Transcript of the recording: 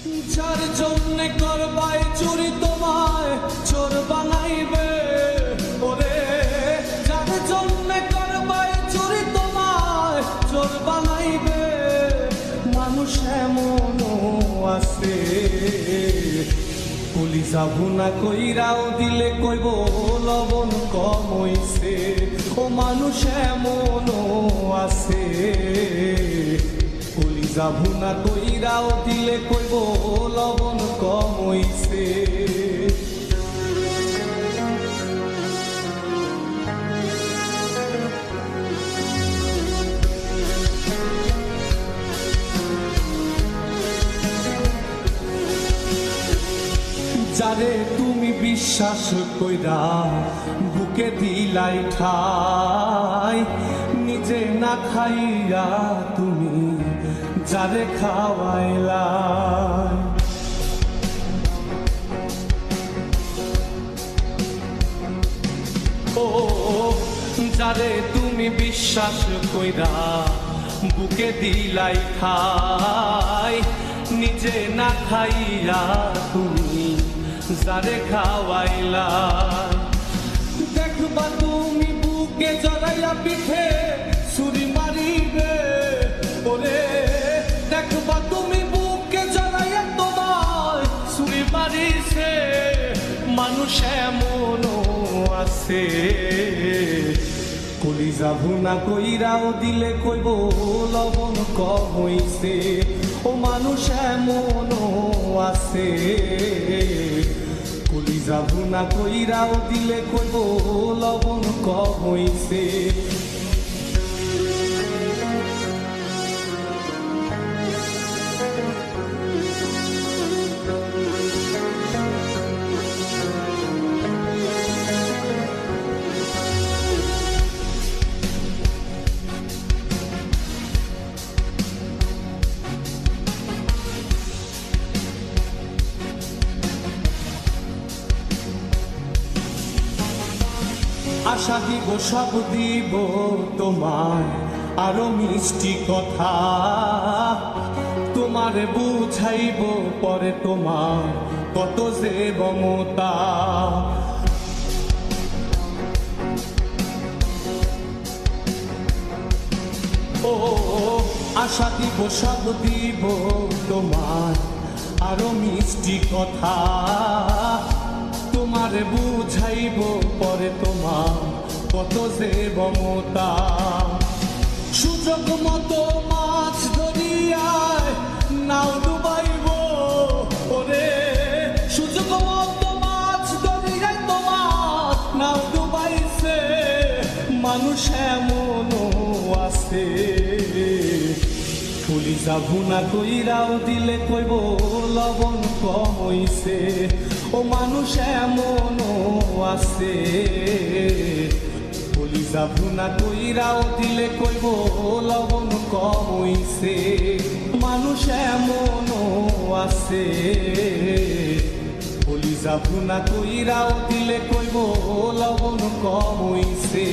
যার জন্যে করবাই চুরি তোমায় চোর বানাইবে, ওরে যার জন্যে করবাই চুরি তোমায় চোর বানাইবে। মানুষ এমনও আছে কলিজা ভুনা কইরাও দিলে কইব লবণ কম হইছে। ও মানুষ এমনও আছে কলিজা ভুনা কইরাও দিলে কইব লবণ কম হইছে। যারে তুমি বিশ্বাস কইরা বুকে দিলাই ঠাই, নিজে না খাইয়া তুমি যারে খাওয়াইলা। ও যারে তুমি বিশ্বাস কইরা বুকে দিলাই ঠাই, নিজে না খাইয়া তুমি যারে খাওয়াইলা। দেখবা তুমি বুকে জড়াইয়া পিঠে ছুরি মারিবে, ওরে দেখবা তুমি বুকে জড়াইয়া তোমার ছুরি মারিছে। মানুষ এমনও আছে কলিজা ভুনা কইরাও দিলে কইব লবণ কম হইছে। ও মানুষ এমনও আছে কলিজা ভুনা কইরাও দিলে কইব লবণ কম হইছে। আশা দিব সব দিব তোমার আরো মিষ্টি কথা, তোমার বুঝাইব পরে তোমার কত যে মমতা। ও আশা দিব সব দিব তোমার আরো মিষ্টি কথা, তোমার বুঝাইব পরে তোমার কত যে মমতা। সুযোগ মতো মাছ ধরিয়ায় নাও ডুবাইব, ওরে সুযোগ মতো মাছ ধরিয়ায় তোমার নাও ডুবাইছে। মানুষ এমনও আছে কলিজা ভুনা কইরাও দিলে কইব লবণ কম হইছে। ও মানুষ এমনও আছে কলিজা ভুনা কইরাও দিলে কইব লবণ কম হইছে। মানুষ এমনও আছে কলিজা ভুনা কইরাও দিলে কইব লবণ কম হইছে।